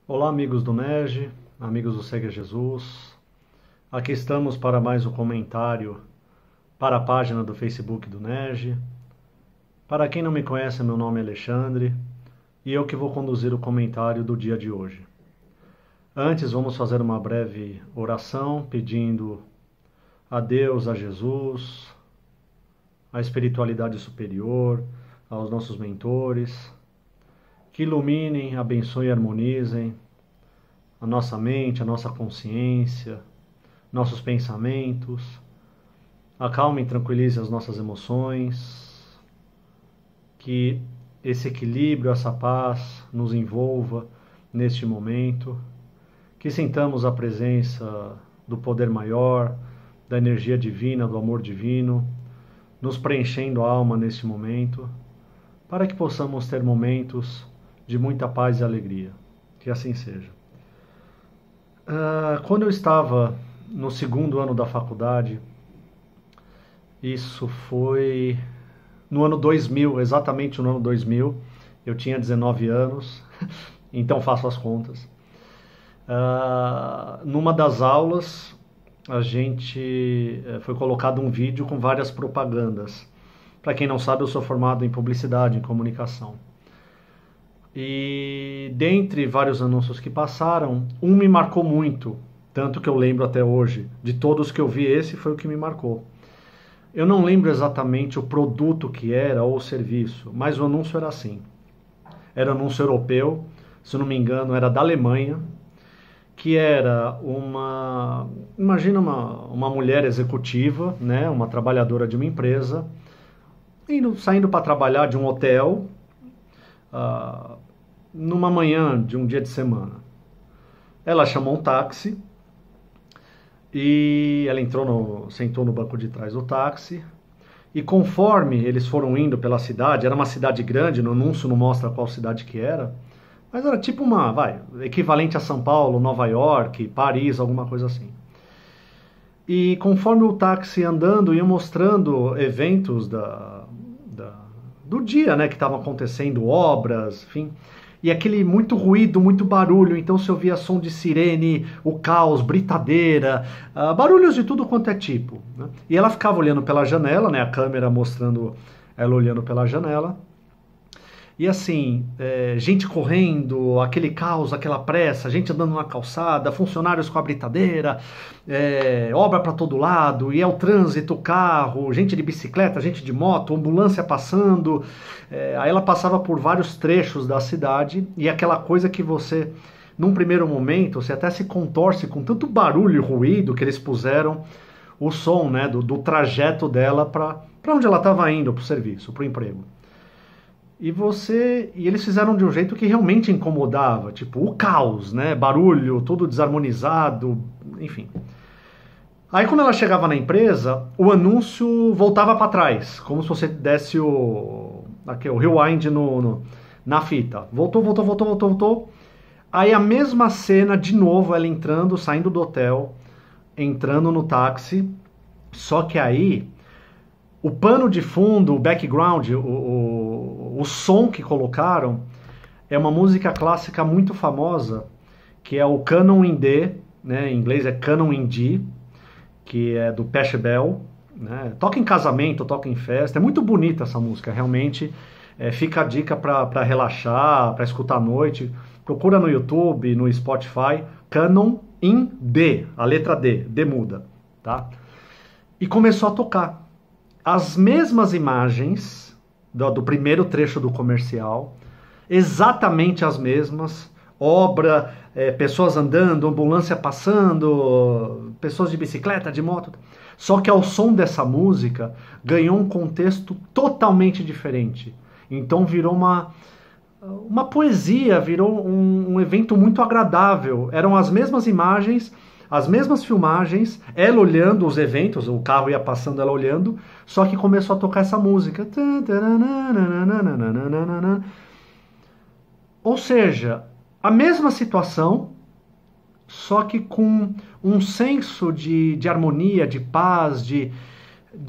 Olá, amigos do NERJ, amigos do Segue Jesus. Aqui estamos para mais um comentário para a página do Facebook do NERJ. Para quem não me conhece, meu nome é Alexandre e eu que vou conduzir o comentário do dia de hoje. Antes, vamos fazer uma breve oração pedindo a Deus, a Jesus, à espiritualidade superior, aos nossos mentores, que iluminem, abençoem e harmonizem a nossa mente, a nossa consciência, nossos pensamentos, acalme e tranquilize as nossas emoções, que esse equilíbrio, essa paz nos envolva neste momento, que sintamos a presença do poder maior, da energia divina, do amor divino, nos preenchendo a alma neste momento, para que possamos ter momentos de muita paz e alegria. Que assim seja. Quando eu estava no segundo ano da faculdade, isso foi no ano 2000, exatamente no ano 2000, eu tinha 19 anos, então faço as contas. Numa das aulas, a gente foi colocado um vídeo com várias propagandas. Para quem não sabe, eu sou formado em publicidade, em comunicação. E dentre vários anúncios que passaram, um me marcou muito, tanto que eu lembro até hoje. De todos que eu vi, esse foi o que me marcou. Eu não lembro exatamente o produto que era ou o serviço, mas o anúncio era assim. Era um anúncio europeu, se não me engano, era da Alemanha, que era imagina uma mulher executiva, né, uma trabalhadora de uma empresa, saindo para trabalhar de um hotel, numa manhã de um dia de semana. Ela chamou um táxi e ela sentou no banco de trás do táxi, e conforme eles foram indo pela cidade, era uma cidade grande, no anúncio não mostra qual cidade que era, mas era tipo equivalente a São Paulo, Nova York, Paris, alguma coisa assim. E conforme o táxi andando, ia mostrando eventos do dia, né, que estavam acontecendo, obras, enfim. E aquele muito ruído, muito barulho, então se ouvia som de sirene, o caos, britadeira, barulhos de tudo quanto é tipo, né? E ela ficava olhando pela janela, né, a câmera mostrando ela olhando pela janela. E assim, gente correndo, aquele caos, aquela pressa, gente andando na calçada, funcionários com a britadeira, obra para todo lado, e é o trânsito, carro, gente de bicicleta, gente de moto, ambulância passando. Aí ela passava por vários trechos da cidade, e aquela coisa que você, num primeiro momento, você até se contorce com tanto barulho e ruído que eles puseram o som, né, do trajeto dela para onde ela estava indo, para o serviço, para o emprego. E eles fizeram de um jeito que realmente incomodava, tipo o caos, né? Barulho, tudo desarmonizado, enfim. Aí quando ela chegava na empresa, o anúncio voltava para trás, como se você desse o rewind na fita. Voltou. Aí a mesma cena, de novo, ela entrando, saindo do hotel, entrando no táxi, só que aí o pano de fundo, o background, o som que colocaram é uma música clássica muito famosa, que é o Canon in D, né? Em inglês é Canon in D, que é do Pachelbel, né? Toca em casamento, toca em festa, é muito bonita essa música, realmente. Fica a dica para relaxar, para escutar à noite. Procura no YouTube, no Spotify, Canon in D, a letra D muda, tá? E começou a tocar as mesmas imagens do primeiro trecho do comercial, exatamente as mesmas, obra, pessoas andando, ambulância passando, pessoas de bicicleta, de moto, só que ao som dessa música ganhou um contexto totalmente diferente. Então virou uma poesia, virou um evento muito agradável. Eram as mesmas imagens, as mesmas filmagens, ela olhando os eventos, o carro ia passando, ela olhando, só que começou a tocar essa música. Ou seja, a mesma situação, só que com um senso de harmonia, de paz, de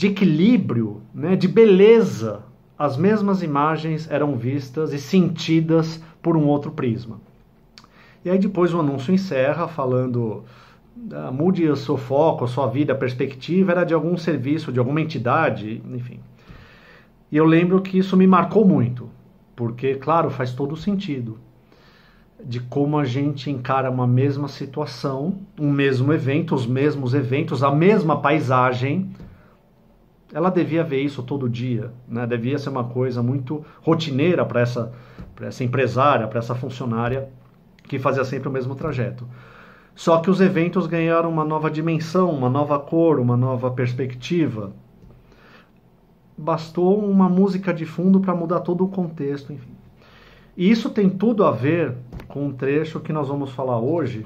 equilíbrio, né, de beleza. As mesmas imagens eram vistas e sentidas por um outro prisma. E aí depois o anúncio encerra falando, mude o seu foco, a sua vida, a perspectiva era de algum serviço, de alguma entidade, enfim. E eu lembro que isso me marcou muito, porque, claro, faz todo sentido de como a gente encara uma mesma situação, um mesmo evento, os mesmos eventos, a mesma paisagem. Ela devia ver isso todo dia, né? Devia ser uma coisa muito rotineira para essa empresária, para essa funcionária que fazia sempre o mesmo trajeto. Só que os eventos ganharam uma nova dimensão, uma nova cor, uma nova perspectiva. Bastou uma música de fundo para mudar todo o contexto, enfim. E isso tem tudo a ver com um trecho que nós vamos falar hoje,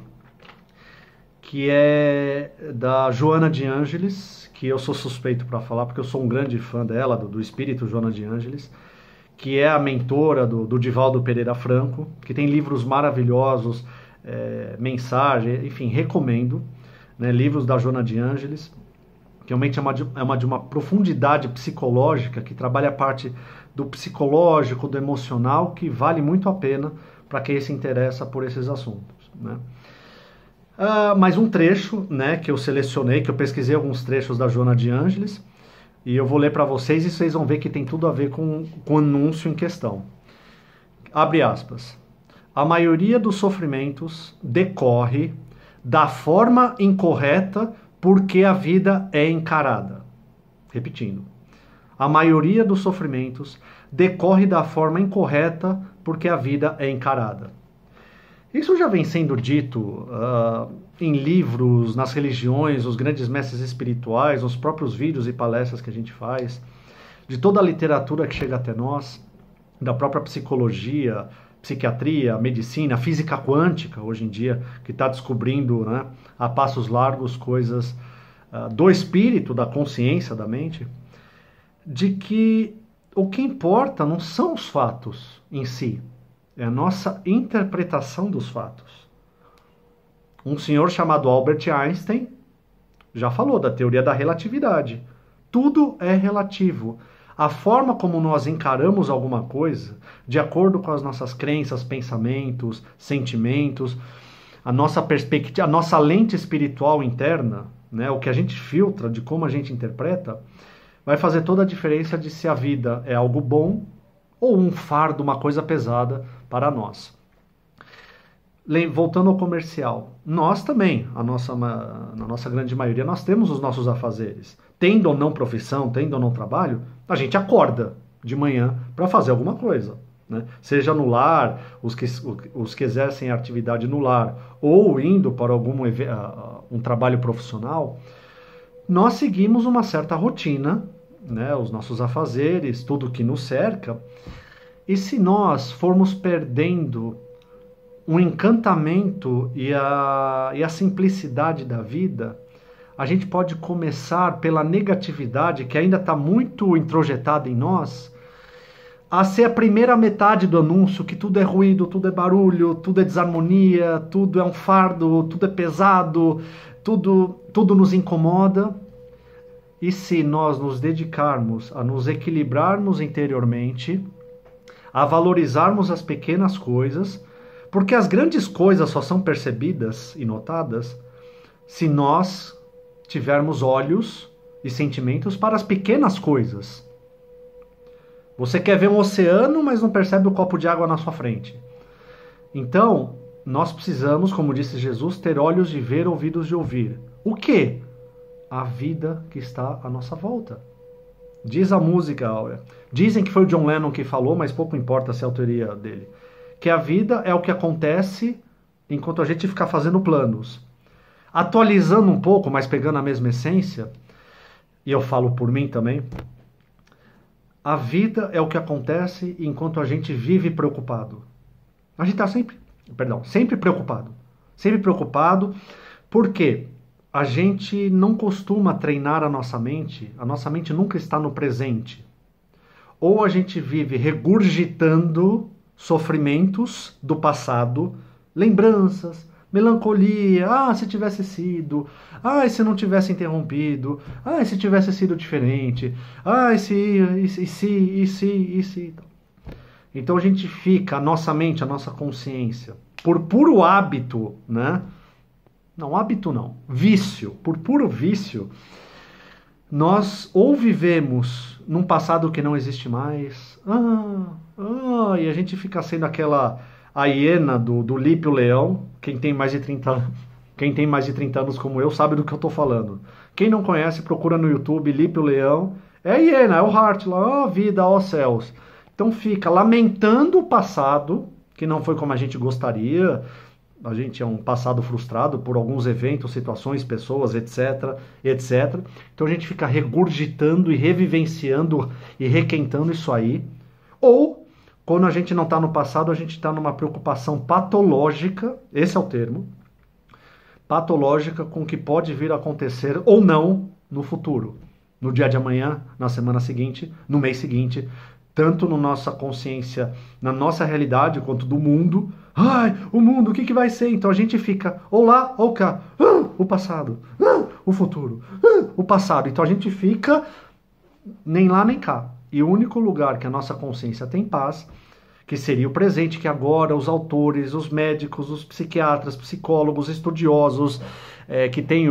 que é da Joana de Ângeles, que eu sou suspeito para falar, porque eu sou um grande fã dela, do espírito Joana de Ângeles, que é a mentora do Divaldo Pereira Franco, que tem livros maravilhosos, mensagem, enfim, recomendo, né, livros da Joana de Ângeles, que realmente é de uma profundidade psicológica, que trabalha a parte do psicológico, do emocional, que vale muito a pena para quem se interessa por esses assuntos, né? Mais um trecho, né, que eu selecionei, que eu pesquisei alguns trechos da Joana de Ângeles, e eu vou ler para vocês e vocês vão ver que tem tudo a ver com o anúncio em questão. Abre aspas. A maioria dos sofrimentos decorre da forma incorreta porque a vida é encarada. Repetindo. A maioria dos sofrimentos decorre da forma incorreta porque a vida é encarada. Isso já vem sendo dito em livros, nas religiões, os grandes mestres espirituais, nos próprios vídeos e palestras que a gente faz, de toda a literatura que chega até nós, da própria psicologia, psiquiatria, medicina, física quântica, hoje em dia, que está descobrindo, né, a passos largos coisas do espírito, da consciência, da mente, de que o que importa não são os fatos em si, é a nossa interpretação dos fatos. Um senhor chamado Albert Einstein já falou da teoria da relatividade. Tudo é relativo. A forma como nós encaramos alguma coisa, de acordo com as nossas crenças, pensamentos, sentimentos, a nossa perspectiva, a nossa lente espiritual interna, né, o que a gente filtra, de como a gente interpreta, vai fazer toda a diferença de se a vida é algo bom ou um fardo, uma coisa pesada para nós. Voltando ao comercial, nós também, na nossa grande maioria, nós temos os nossos afazeres. Tendo ou não profissão, tendo ou não trabalho, a gente acorda de manhã para fazer alguma coisa, né? Seja no lar, os que exercem a atividade no lar, ou indo para um trabalho profissional, nós seguimos uma certa rotina, né? Os nossos afazeres, tudo que nos cerca, e se nós formos perdendo o encantamento e a simplicidade da vida, a gente pode começar pela negatividade, que ainda está muito introjetada em nós, a ser a primeira metade do anúncio, que tudo é ruído, tudo é barulho, tudo é desarmonia, tudo é um fardo, tudo é pesado, tudo nos incomoda. E se nós nos dedicarmos a nos equilibrarmos interiormente, a valorizarmos as pequenas coisas, porque as grandes coisas só são percebidas e notadas se nós tivermos olhos e sentimentos para as pequenas coisas. Você quer ver um oceano, mas não percebe o copo de água na sua frente. Então, nós precisamos, como disse Jesus, ter olhos de ver, ouvidos de ouvir. O quê? A vida que está à nossa volta. Diz a música, dizem que foi o John Lennon que falou, mas pouco importa se é a autoria dele, que a vida é o que acontece enquanto a gente ficar fazendo planos. Atualizando um pouco, mas pegando a mesma essência, e eu falo por mim também, a vida é o que acontece enquanto a gente vive preocupado. A gente está sempre preocupado. Sempre preocupado, porque a gente não costuma treinar a nossa mente nunca está no presente. Ou a gente vive regurgitando sofrimentos do passado, lembranças, melancolia, se tivesse sido, se não tivesse interrompido, se tivesse sido diferente, e se. Então a gente fica, a nossa mente, a nossa consciência, por puro hábito, né? Não, hábito não, vício, por puro vício, nós ou vivemos num passado que não existe mais, e a gente fica sendo aquela a hiena do Lipe o Leão. Quem tem mais de 30 anos como eu sabe do que eu tô falando. Quem não conhece, procura no YouTube Lipe o Leão. É a hiena, é o Hart lá, vida, céus. Então fica lamentando o passado, que não foi como a gente gostaria. A gente é um passado frustrado por alguns eventos, situações, pessoas, etc, etc. Então a gente fica regurgitando e revivenciando e requentando isso aí. Ou, quando a gente não está no passado, a gente está numa preocupação patológica, esse é o termo, patológica com o que pode vir a acontecer ou não no futuro. No dia de amanhã, na semana seguinte, no mês seguinte, tanto na nossa consciência, na nossa realidade, quanto do mundo. Ai, o mundo, o que vai ser? Então a gente fica ou lá ou cá. O passado, o futuro, o passado. Então a gente fica nem lá nem cá. E o único lugar que a nossa consciência tem paz, que seria o presente, que agora os autores, os médicos, os psiquiatras, psicólogos, estudiosos, que tem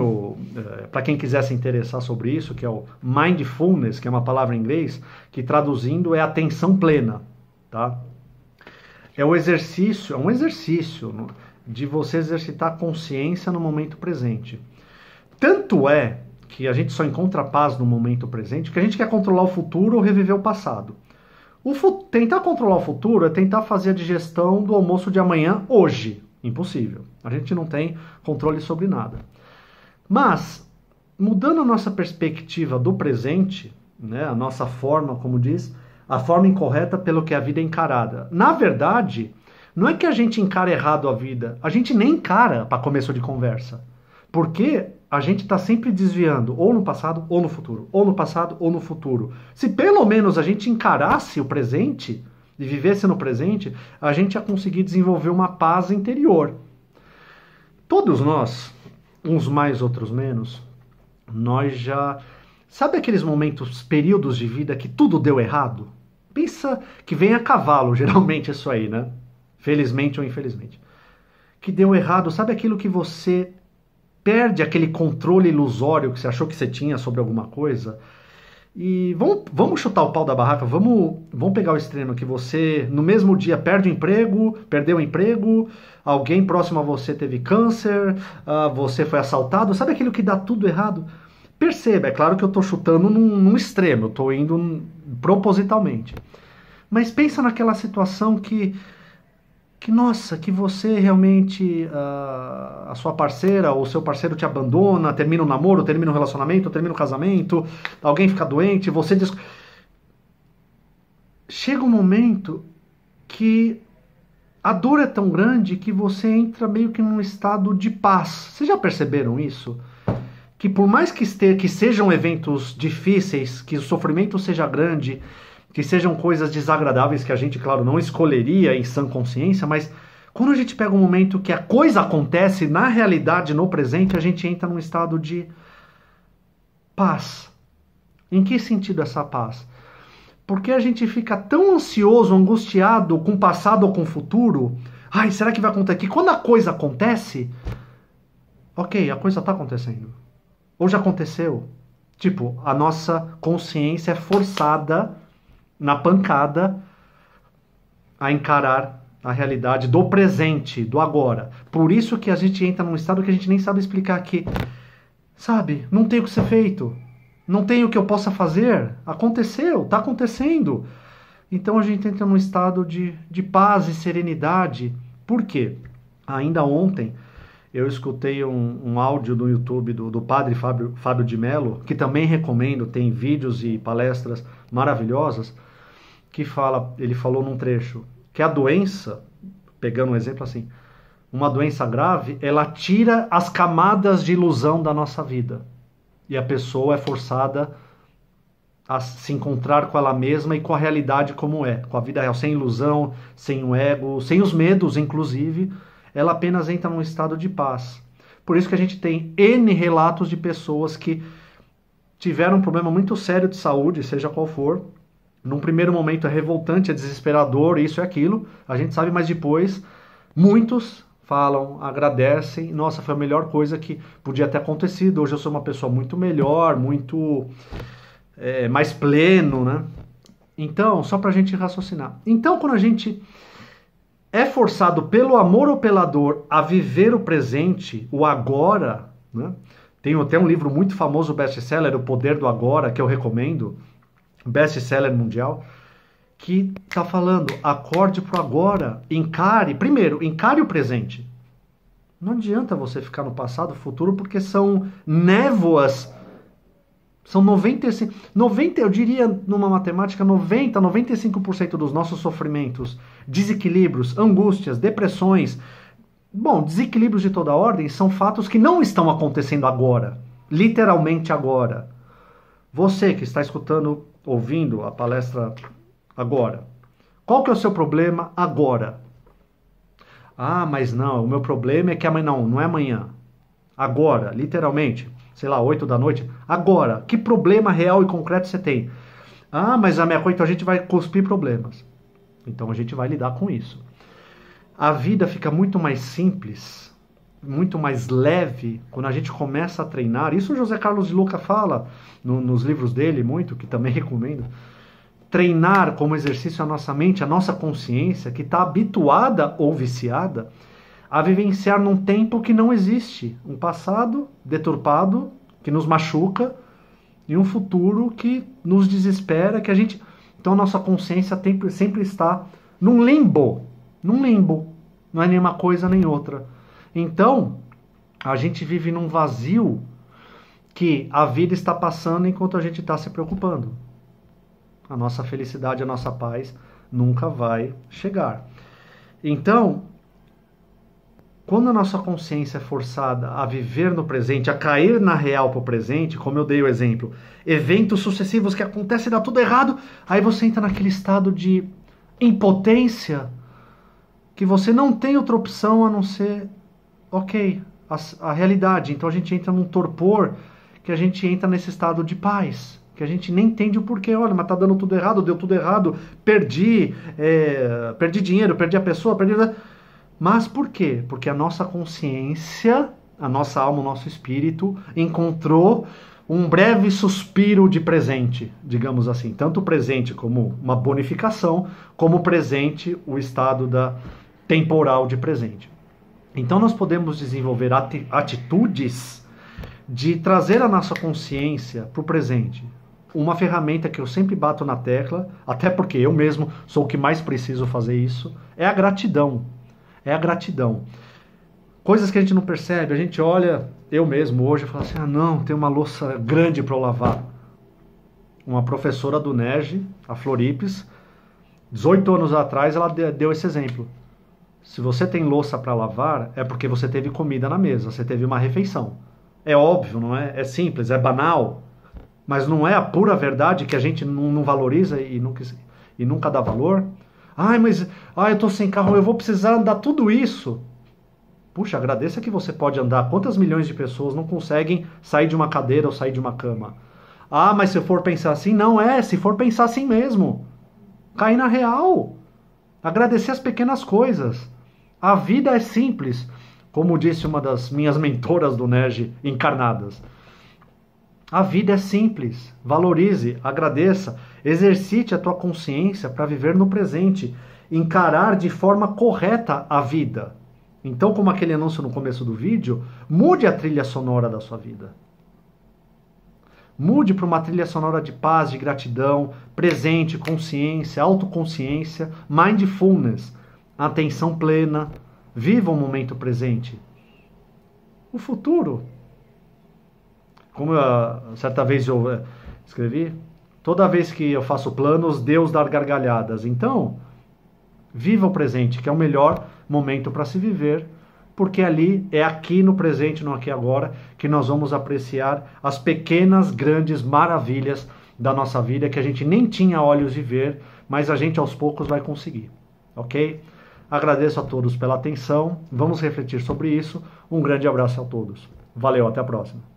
para quem quiser se interessar sobre isso, que é o mindfulness, que é uma palavra em inglês, que traduzindo é atenção plena, tá? É um exercício de você exercitar a consciência no momento presente. Tanto é que a gente só encontra paz no momento presente, que a gente quer controlar o futuro ou reviver o passado. Tentar controlar o futuro é tentar fazer a digestão do almoço de amanhã hoje. Impossível. A gente não tem controle sobre nada. Mas, mudando a nossa perspectiva do presente, né, a nossa forma, como diz, a forma incorreta pelo que a vida é encarada. Na verdade, não é que a gente encara errado a vida, a gente nem encara para começo de conversa. Porque a gente está sempre desviando, ou no passado, ou no futuro. Ou no passado, ou no futuro. Se pelo menos a gente encarasse o presente e vivesse no presente, a gente ia conseguir desenvolver uma paz interior. Todos nós, uns mais, outros menos, nós já... Sabe aqueles momentos, períodos de vida que tudo deu errado? Pensa que vem a cavalo, geralmente isso aí, né? Felizmente ou infelizmente. Que deu errado, sabe aquilo que você perde aquele controle ilusório que você achou que você tinha sobre alguma coisa? E vamos chutar o pau da barraca, vamos pegar o extremo que você, no mesmo dia, perdeu o emprego, alguém próximo a você teve câncer, você foi assaltado, sabe aquilo que dá tudo errado? Perceba, é claro que eu estou chutando num extremo, eu estou indo propositalmente. Mas pensa naquela situação que nossa, que você realmente, a sua parceira ou seu parceiro te abandona, termina o namoro, termina o relacionamento, termina o casamento, alguém fica doente, você... Chega um momento que a dor é tão grande que você entra meio que num estado de paz. Vocês já perceberam isso? Que por mais que sejam eventos difíceis, que o sofrimento seja grande, que sejam coisas desagradáveis que a gente, claro, não escolheria em sã consciência, mas quando a gente pega um momento que a coisa acontece na realidade, no presente, a gente entra num estado de paz. Em que sentido essa paz? Porque a gente fica tão ansioso, angustiado com o passado ou com o futuro. Ai, será que vai acontecer? Que quando a coisa acontece, ok, a coisa está acontecendo. Ou já aconteceu. Tipo, a nossa consciência é forçada na pancada a encarar a realidade do presente, do agora. Por isso que a gente entra num estado que a gente nem sabe explicar aqui. Sabe, não tem o que ser feito. Não tem o que eu possa fazer. Aconteceu, está acontecendo. Então a gente entra num estado de paz e serenidade. Por quê? Ainda ontem eu escutei um áudio no YouTube do padre Fábio de Mello, que também recomendo, tem vídeos e palestras maravilhosas, que ele falou num trecho que a doença, pegando um exemplo assim, uma doença grave, ela tira as camadas de ilusão da nossa vida. E a pessoa é forçada a se encontrar com ela mesma e com a realidade como é, com a vida real, sem ilusão, sem o ego, sem os medos, inclusive, ela apenas entra num estado de paz. Por isso que a gente tem N relatos de pessoas que tiveram um problema muito sério de saúde, seja qual for. Num primeiro momento é revoltante, é desesperador, isso e aquilo, a gente sabe, mas depois, Muitos falam, agradecem, nossa, foi a melhor coisa que podia ter acontecido, hoje eu sou uma pessoa muito melhor, muito mais pleno, né? Então, só pra gente raciocinar. Então, quando a gente é forçado pelo amor ou pela dor a viver o presente, o agora, né? Tem até um livro muito famoso, best-seller, O Poder do Agora, que eu recomendo, best-seller mundial, que está falando, acorde pro agora, primeiro, encare o presente. Não adianta você ficar no passado, futuro, porque são névoas, são 90, eu diria numa matemática, 95% dos nossos sofrimentos, desequilíbrios, angústias, depressões, desequilíbrios de toda ordem, são fatos que não estão acontecendo agora, literalmente agora. Você que está escutando, ouvindo a palestra agora. Qual que é o seu problema agora? Ah, mas não, o meu problema é que amanhã, não é amanhã. Agora, literalmente, sei lá, 8 da noite. Agora, que problema real e concreto você tem? Ah, mas a minha coisa, então a gente vai cuspir problemas. Então a gente vai lidar com isso. A vida fica muito mais simples, muito mais leve, quando a gente começa a treinar. Isso o José Carlos de Luca fala nos livros dele muito, que também recomendo. Treinar como exercício a nossa mente, a nossa consciência, que está habituada ou viciada a vivenciar num tempo que não existe. Um passado deturpado, que nos machuca, e um futuro que nos desespera, que a gente... Então a nossa consciência sempre está num limbo. Num limbo. Não é nenhuma coisa nem outra. Então, a gente vive num vazio que a vida está passando enquanto a gente está se preocupando. A nossa felicidade, a nossa paz nunca vai chegar. Então, quando a nossa consciência é forçada a viver no presente, a cair na real para o presente, como eu dei o exemplo, eventos sucessivos que acontecem e dá tudo errado, aí você entra naquele estado de impotência, que você não tem outra opção a não ser, a realidade. Então a gente entra num torpor, que a gente entra nesse estado de paz, que a gente nem entende o porquê. Olha, mas tá dando tudo errado, deu tudo errado, perdi dinheiro, perdi a pessoa, Mas por quê? Porque a nossa consciência, a nossa alma, o nosso espírito encontrou um breve suspiro de presente, digamos assim. Tanto o presente como uma bonificação, como o presente, o estado temporal de presente. Então nós podemos desenvolver atitudes de trazer a nossa consciência para o presente. Uma ferramenta que eu sempre bato na tecla, até porque eu mesmo sou o que mais preciso fazer isso, é a gratidão. É a gratidão. Coisas que a gente não percebe, a gente olha, eu mesmo hoje, e falo assim, não, tem uma louça grande para eu lavar. Uma professora do NERJ, a Floripes, 18 anos atrás, ela deu esse exemplo. Se você tem louça para lavar, é porque você teve comida na mesa, você teve uma refeição. É óbvio, não é? É simples, é banal, mas não é a pura verdade que a gente não valoriza e nunca dá valor? Eu tô sem carro, eu vou precisar andar tudo isso. Puxa, agradeça que você pode andar. Quantas milhões de pessoas não conseguem sair de uma cadeira ou sair de uma cama? Mas se eu for pensar assim, se for pensar assim mesmo. Cair na real. Agradecer as pequenas coisas. A vida é simples, como disse uma das minhas mentoras do NERJ encarnadas. A vida é simples. Valorize, agradeça, exercite a tua consciência para viver no presente, encarar de forma correta a vida. Então, como aquele anúncio no começo do vídeo, mude a trilha sonora da sua vida. Mude para uma trilha sonora de paz, de gratidão, presente, consciência, autoconsciência, mindfulness, atenção plena. Viva o momento presente. O futuro. Como certa vez eu escrevi, toda vez que eu faço planos, Deus dá gargalhadas. Então, viva o presente, que é o melhor momento para se viver, porque é aqui no presente, no aqui e agora, que nós vamos apreciar as pequenas, grandes maravilhas da nossa vida, que a gente nem tinha olhos de ver, mas a gente aos poucos vai conseguir, ok? Agradeço a todos pela atenção, vamos refletir sobre isso, um grande abraço a todos. Valeu, até a próxima.